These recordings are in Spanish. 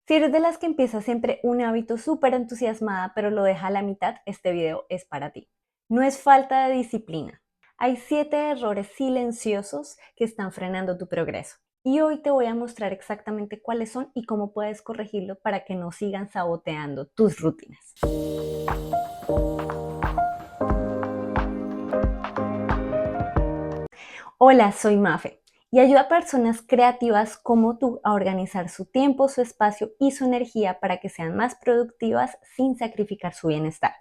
Si eres de las que empieza siempre un hábito súper entusiasmada pero lo deja a la mitad, este video es para ti. No es falta de disciplina. Hay 7 errores silenciosos que están frenando tu progreso. Y hoy te voy a mostrar exactamente cuáles son y cómo puedes corregirlo para que no sigan saboteando tus rutinas. Hola, soy Mafe y ayuda a personas creativas como tú a organizar su tiempo, su espacio y su energía para que sean más productivas sin sacrificar su bienestar.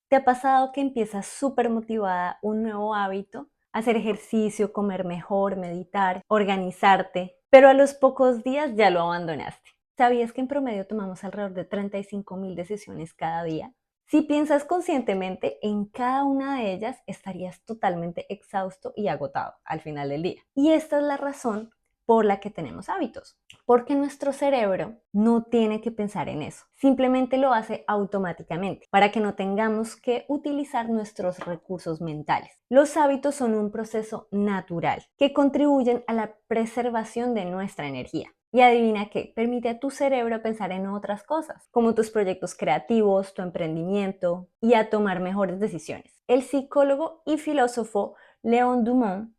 ¿Te ha pasado que empiezas súper motivada un nuevo hábito? Hacer ejercicio, comer mejor, meditar, organizarte, pero a los pocos días ya lo abandonaste. ¿Sabías que en promedio tomamos alrededor de 35.000 decisiones cada día? Si piensas conscientemente en cada una de ellas, estarías totalmente exhausto y agotado al final del día. Y esta es la razón por la que tenemos hábitos, porque nuestro cerebro no tiene que pensar en eso, simplemente lo hace automáticamente para que no tengamos que utilizar nuestros recursos mentales. Los hábitos son un proceso natural que contribuyen a la preservación de nuestra energía. Y adivina qué, permite a tu cerebro pensar en otras cosas, como tus proyectos creativos, tu emprendimiento y a tomar mejores decisiones. El psicólogo y filósofo Leon Dumont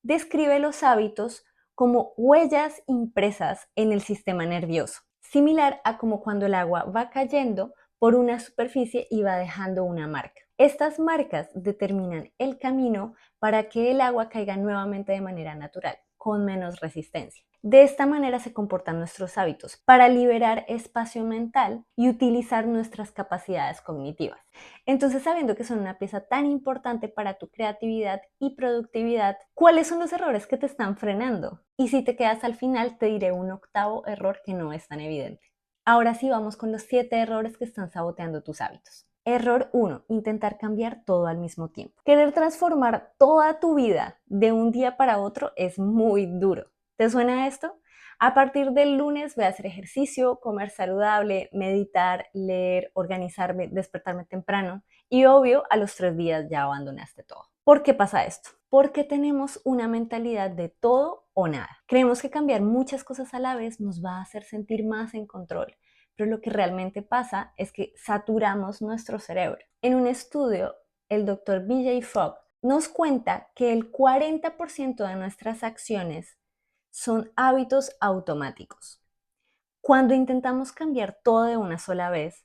describe los hábitos como huellas impresas en el sistema nervioso, similar a como cuando el agua va cayendo por una superficie y va dejando una marca. Estas marcas determinan el camino para que el agua caiga nuevamente de manera natural, con menos resistencia. De esta manera se comportan nuestros hábitos, para liberar espacio mental y utilizar nuestras capacidades cognitivas. Entonces, sabiendo que son una pieza tan importante para tu creatividad y productividad, ¿cuáles son los errores que te están frenando? Y si te quedas al final, te diré un octavo error que no es tan evidente. Ahora sí, vamos con los 7 errores que están saboteando tus hábitos. Error 1. Intentar cambiar todo al mismo tiempo. Querer transformar toda tu vida de un día para otro es muy duro. ¿Te suena esto? A partir del lunes voy a hacer ejercicio, comer saludable, meditar, leer, organizarme, despertarme temprano y obvio a los 3 días ya abandonaste todo. ¿Por qué pasa esto? Porque tenemos una mentalidad de todo o nada. Creemos que cambiar muchas cosas a la vez nos va a hacer sentir más en control, pero lo que realmente pasa es que saturamos nuestro cerebro. En un estudio, el doctor BJ Fogg nos cuenta que el 40% de nuestras acciones son hábitos automáticos. Cuando intentamos cambiar todo de una sola vez,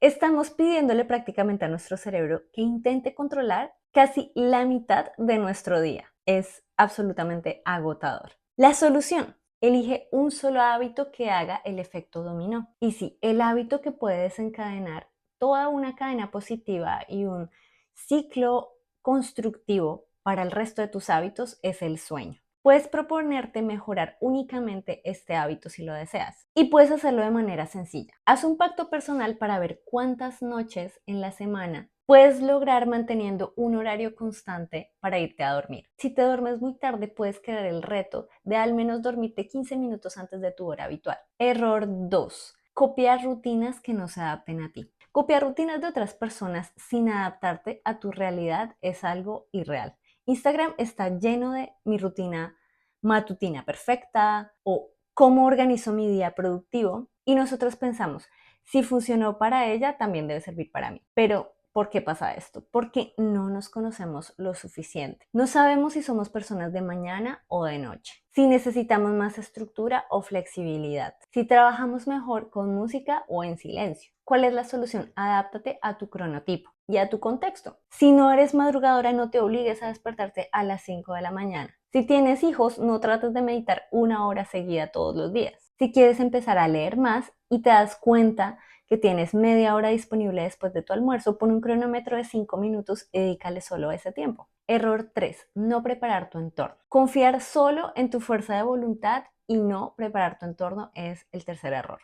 estamos pidiéndole prácticamente a nuestro cerebro que intente controlar casi la mitad de nuestro día. Es absolutamente agotador. La solución: elige un solo hábito que haga el efecto dominó. Y sí, el hábito que puede desencadenar toda una cadena positiva y un ciclo constructivo para el resto de tus hábitos es el sueño. Puedes proponerte mejorar únicamente este hábito si lo deseas y puedes hacerlo de manera sencilla. Haz un pacto personal para ver cuántas noches en la semana puedes lograr manteniendo un horario constante para irte a dormir. Si te duermes muy tarde, puedes crear el reto de al menos dormirte 15 minutos antes de tu hora habitual. Error 2. Copiar rutinas que no se adapten a ti. Copiar rutinas de otras personas sin adaptarte a tu realidad es algo irreal. Instagram está lleno de mi rutina matutina perfecta o cómo organizo mi día productivo y nosotros pensamos, si funcionó para ella, también debe servir para mí. Pero ¿por qué pasa esto? Porque no nos conocemos lo suficiente. No sabemos si somos personas de mañana o de noche, si necesitamos más estructura o flexibilidad, si trabajamos mejor con música o en silencio. ¿Cuál es la solución? Adáptate a tu cronotipo y a tu contexto. Si no eres madrugadora, no te obligues a despertarte a las 5 de la mañana. Si tienes hijos, no trates de meditar 1 hora seguida todos los días. Si quieres empezar a leer más y te das cuenta que tienes media hora disponible después de tu almuerzo, pon un cronómetro de 5 minutos y dedícale solo ese tiempo. Error 3. No preparar tu entorno. Confiar solo en tu fuerza de voluntad y no preparar tu entorno es el tercer error.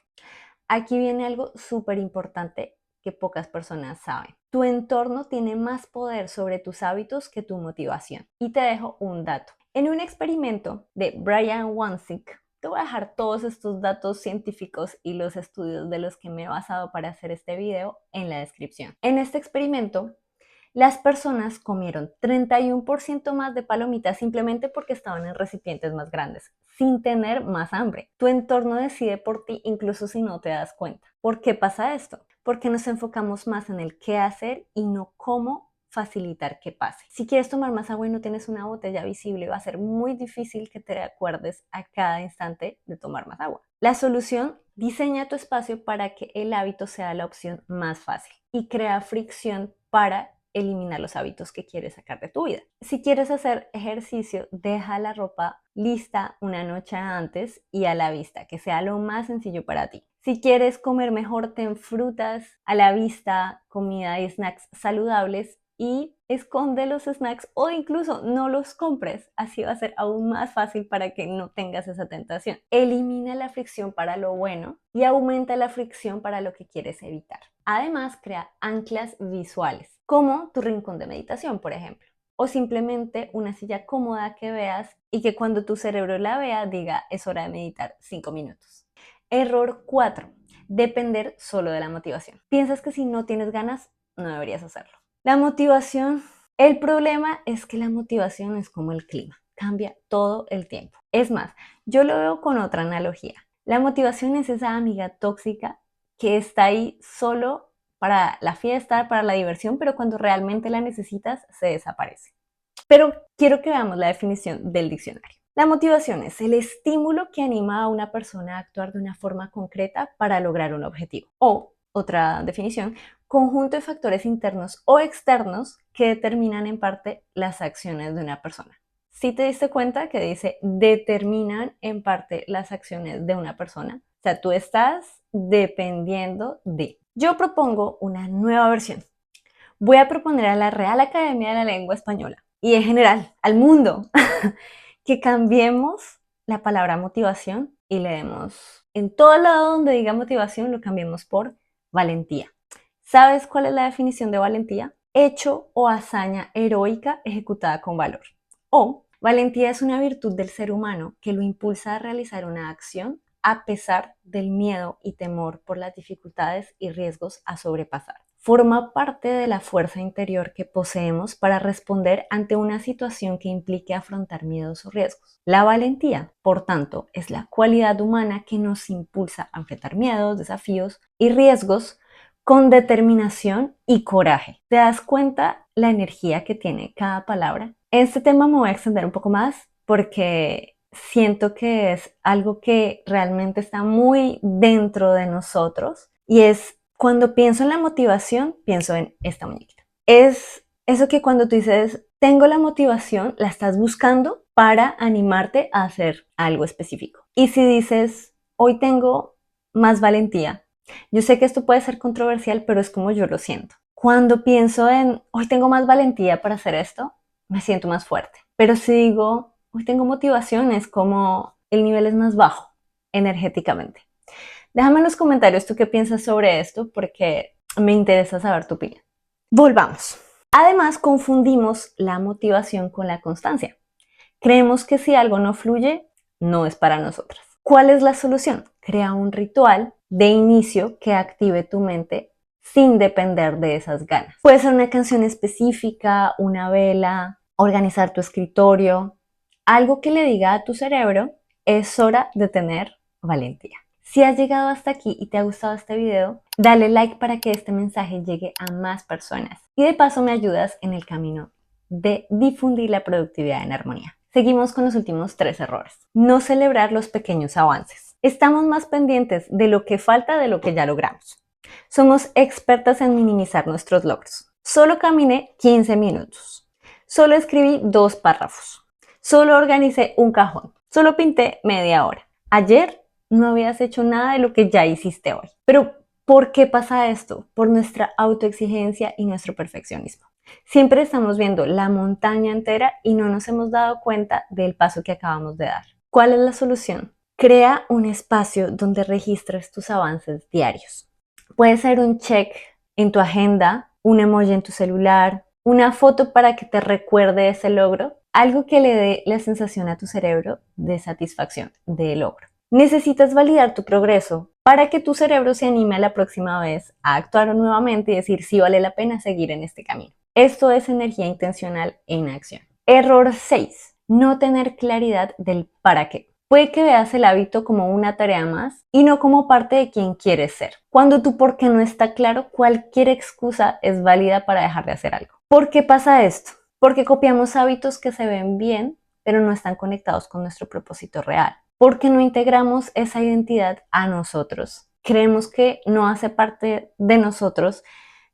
Aquí viene algo súper importante que pocas personas saben. Tu entorno tiene más poder sobre tus hábitos que tu motivación. Y te dejo un dato. En un experimento de Brian Wansink, te voy a dejar todos estos datos científicos y los estudios de los que me he basado para hacer este video en la descripción. En este experimento, las personas comieron 31% más de palomitas simplemente porque estaban en recipientes más grandes, sin tener más hambre. Tu entorno decide por ti incluso si no te das cuenta. ¿Por qué pasa esto? Porque nos enfocamos más en el qué hacer y no cómo facilitar que pase. Si quieres tomar más agua y no tienes una botella visible, va a ser muy difícil que te acuerdes a cada instante de tomar más agua. La solución: diseña tu espacio para que el hábito sea la opción más fácil y crea fricción para eliminar los hábitos que quieres sacar de tu vida. Si quieres hacer ejercicio, deja la ropa lista una noche antes y a la vista, que sea lo más sencillo para ti. Si quieres comer mejor, ten frutas a la vista, comida y snacks saludables y esconde los snacks o incluso no los compres. Así va a ser aún más fácil para que no tengas esa tentación. Elimina la fricción para lo bueno y aumenta la fricción para lo que quieres evitar. Además, crea anclas visuales, como tu rincón de meditación, por ejemplo, o simplemente una silla cómoda que veas y que cuando tu cerebro la vea diga: es hora de meditar 5 minutos. Error 4. Depender solo de la motivación. Piensas que si no tienes ganas, no deberías hacerlo. La motivación, el problema es que la motivación es como el clima, cambia todo el tiempo. Es más, yo lo veo con otra analogía. La motivación es esa amiga tóxica que está ahí solo para la fiesta, para la diversión, pero cuando realmente la necesitas, se desaparece. Pero quiero que veamos la definición del diccionario. La motivación es el estímulo que anima a una persona a actuar de una forma concreta para lograr un objetivo. O, otra definición, conjunto de factores internos o externos que determinan en parte las acciones de una persona. ¿Sí te diste cuenta que dice determinan en parte las acciones de una persona? O sea, tú estás dependiendo de. Yo propongo una nueva versión. Voy a proponer a la Real Academia de la Lengua Española y en general al mundo que cambiemos la palabra motivación y le demos en todo lado donde diga motivación, lo cambiemos por valentía. ¿Sabes cuál es la definición de valentía? Hecho o hazaña heroica ejecutada con valor. O valentía es una virtud del ser humano que lo impulsa a realizar una acción a pesar del miedo y temor por las dificultades y riesgos a sobrepasar. Forma parte de la fuerza interior que poseemos para responder ante una situación que implique afrontar miedos o riesgos. La valentía, por tanto, es la cualidad humana que nos impulsa a enfrentar miedos, desafíos y riesgos con determinación y coraje. ¿Te das cuenta la energía que tiene cada palabra? Este tema me voy a extender un poco más porque siento que es algo que realmente está muy dentro de nosotros y es cuando pienso en la motivación, pienso en esta muñequita. Es eso que cuando tú dices, tengo la motivación, la estás buscando para animarte a hacer algo específico. Y si dices, hoy tengo más valentía, yo sé que esto puede ser controversial, pero es como yo lo siento. Cuando pienso en, hoy tengo más valentía para hacer esto, me siento más fuerte. Pero si digo, hoy tengo motivación, es como el nivel es más bajo energéticamente. Déjame en los comentarios tú qué piensas sobre esto porque me interesa saber tu opinión. Volvamos. Además, confundimos la motivación con la constancia. Creemos que si algo no fluye, no es para nosotras. ¿Cuál es la solución? Crea un ritual de inicio que active tu mente sin depender de esas ganas. Puede ser una canción específica, una vela, organizar tu escritorio, algo que le diga a tu cerebro, es hora de tener valentía. Si has llegado hasta aquí y te ha gustado este video, dale like para que este mensaje llegue a más personas. Y de paso me ayudas en el camino de difundir la productividad en armonía. Seguimos con los últimos 3 errores. No celebrar los pequeños avances. Estamos más pendientes de lo que falta de lo que ya logramos. Somos expertas en minimizar nuestros logros. Solo caminé 15 minutos. Solo escribí 2 párrafos. Solo organicé un cajón. Solo pinté media hora. Ayer no habías hecho nada de lo que ya hiciste hoy. Pero, ¿por qué pasa esto? Por nuestra autoexigencia y nuestro perfeccionismo. Siempre estamos viendo la montaña entera y no nos hemos dado cuenta del paso que acabamos de dar. ¿Cuál es la solución? Crea un espacio donde registres tus avances diarios. Puede ser un check en tu agenda, un emoji en tu celular, una foto para que te recuerde ese logro, algo que le dé la sensación a tu cerebro de satisfacción, de logro. Necesitas validar tu progreso para que tu cerebro se anime a la próxima vez a actuar nuevamente y decir si vale la pena seguir en este camino. Esto es energía intencional en acción. Error 6. No tener claridad del para qué. Puede que veas el hábito como una tarea más y no como parte de quien quieres ser. Cuando tu por qué no está claro, cualquier excusa es válida para dejar de hacer algo. ¿Por qué pasa esto? Porque copiamos hábitos que se ven bien, pero no están conectados con nuestro propósito real. Porque no integramos esa identidad a nosotros. Creemos que no hace parte de nosotros.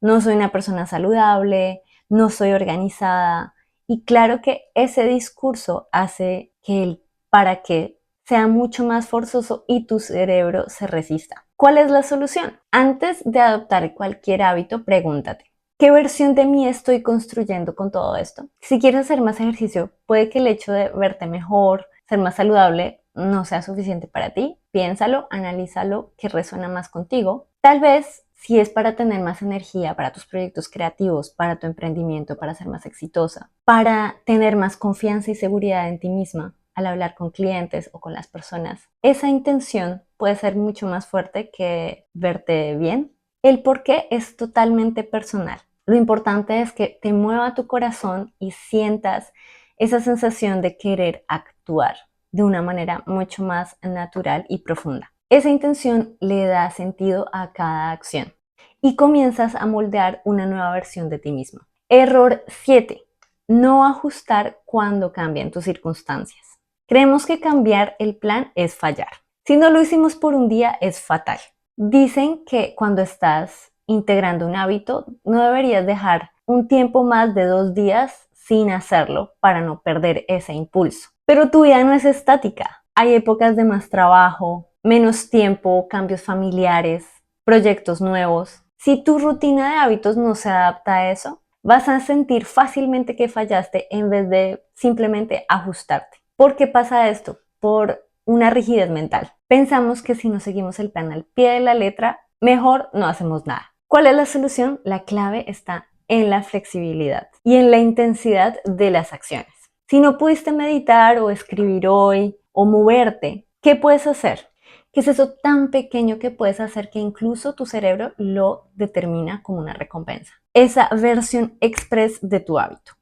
No soy una persona saludable, no soy organizada. Y claro que ese discurso hace que el para qué sea mucho más forzoso y tu cerebro se resista. ¿Cuál es la solución? Antes de adoptar cualquier hábito, pregúntate, ¿qué versión de mí estoy construyendo con todo esto? Si quieres hacer más ejercicio, puede que el hecho de verte mejor, ser más saludable, no sea suficiente para ti. Piénsalo, analízalo, qué resuena más contigo. Tal vez si es para tener más energía para tus proyectos creativos, para tu emprendimiento, para ser más exitosa, para tener más confianza y seguridad en ti misma al hablar con clientes o con las personas, esa intención puede ser mucho más fuerte que verte bien. El por qué es totalmente personal. Lo importante es que te mueva tu corazón y sientas esa sensación de querer actuar de una manera mucho más natural y profunda. Esa intención le da sentido a cada acción y comienzas a moldear una nueva versión de ti mismo. Error 7. No ajustar cuando cambian tus circunstancias. Creemos que cambiar el plan es fallar. Si no lo hicimos por un día, es fatal. Dicen que cuando estás integrando un hábito, no deberías dejar un tiempo más de 2 días sin hacerlo para no perder ese impulso. Pero tu vida no es estática. Hay épocas de más trabajo, menos tiempo, cambios familiares, proyectos nuevos. Si tu rutina de hábitos no se adapta a eso, vas a sentir fácilmente que fallaste en vez de simplemente ajustarte. ¿Por qué pasa esto? Por una rigidez mental. Pensamos que si no seguimos el plan al pie de la letra, mejor no hacemos nada. ¿Cuál es la solución? La clave está en la flexibilidad y en la intensidad de las acciones. Si no pudiste meditar o escribir hoy o moverte, ¿qué puedes hacer? ¿Qué es eso tan pequeño que puedes hacer que incluso tu cerebro lo determina como una recompensa? Esa versión express de tu hábito.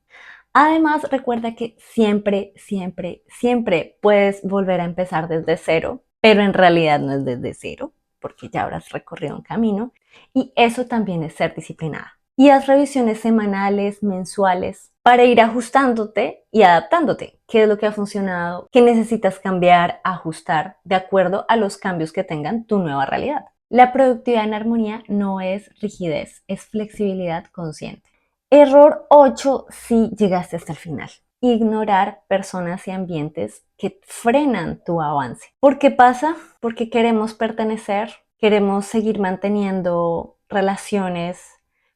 Además, recuerda que siempre, siempre, siempre puedes volver a empezar desde cero, pero en realidad no es desde cero, porque ya habrás recorrido un camino, y eso también es ser disciplinada. Y haz revisiones semanales, mensuales, para ir ajustándote y adaptándote. ¿Qué es lo que ha funcionado? ¿Qué necesitas cambiar, ajustar, de acuerdo a los cambios que tengan tu nueva realidad? La productividad en armonía no es rigidez, es flexibilidad consciente. Error 8 si llegaste hasta el final. Ignorar personas y ambientes que frenan tu avance. ¿Por qué pasa? Porque queremos pertenecer, queremos seguir manteniendo relaciones,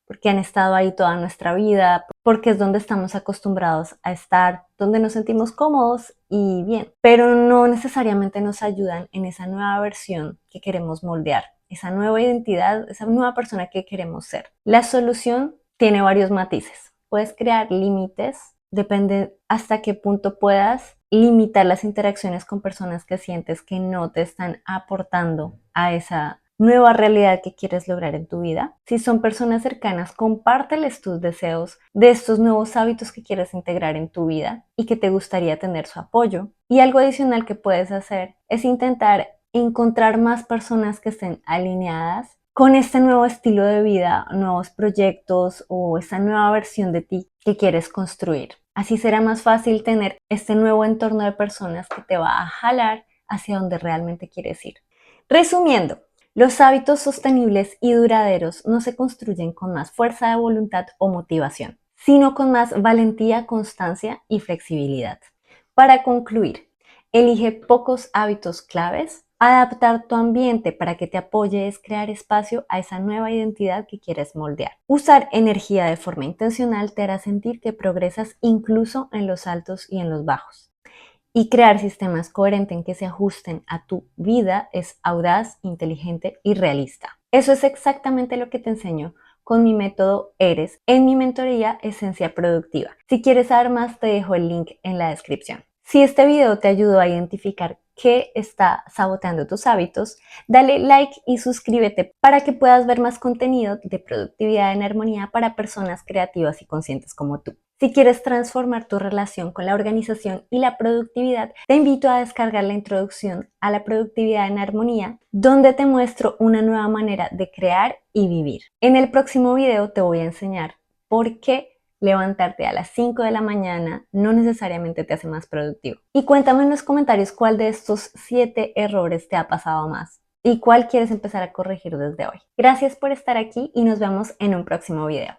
porque han estado ahí toda nuestra vida, porque es donde estamos acostumbrados a estar, donde nos sentimos cómodos y bien, pero no necesariamente nos ayudan en esa nueva versión que queremos moldear, esa nueva identidad, esa nueva persona que queremos ser. La solución tiene varios matices. Puedes crear límites, depende hasta qué punto puedas limitar las interacciones con personas que sientes que no te están aportando a esa nueva realidad que quieres lograr en tu vida. Si son personas cercanas, compárteles tus deseos de estos nuevos hábitos que quieres integrar en tu vida y que te gustaría tener su apoyo. Y algo adicional que puedes hacer es intentar encontrar más personas que estén alineadas con este nuevo estilo de vida, nuevos proyectos o esa nueva versión de ti que quieres construir. Así será más fácil tener este nuevo entorno de personas que te va a jalar hacia donde realmente quieres ir. Resumiendo, los hábitos sostenibles y duraderos no se construyen con más fuerza de voluntad o motivación, sino con más valentía, constancia y flexibilidad. Para concluir, elige pocos hábitos claves. Adaptar tu ambiente para que te apoye es crear espacio a esa nueva identidad que quieres moldear. Usar energía de forma intencional te hará sentir que progresas incluso en los altos y en los bajos. Y crear sistemas coherentes en que se ajusten a tu vida es audaz, inteligente y realista. Eso es exactamente lo que te enseño con mi método ERES en mi mentoría Esencia Productiva. Si quieres saber más, te dejo el link en la descripción. Si este video te ayudó a identificar qué está saboteando tus hábitos, dale like y suscríbete para que puedas ver más contenido de productividad en armonía para personas creativas y conscientes como tú. Si quieres transformar tu relación con la organización y la productividad, te invito a descargar la introducción a la productividad en armonía, donde te muestro una nueva manera de crear y vivir. En el próximo video te voy a enseñar por qué levantarte a las 5 de la mañana no necesariamente te hace más productivo. Y cuéntame en los comentarios cuál de estos 7 errores te ha pasado más y cuál quieres empezar a corregir desde hoy. Gracias por estar aquí y nos vemos en un próximo video.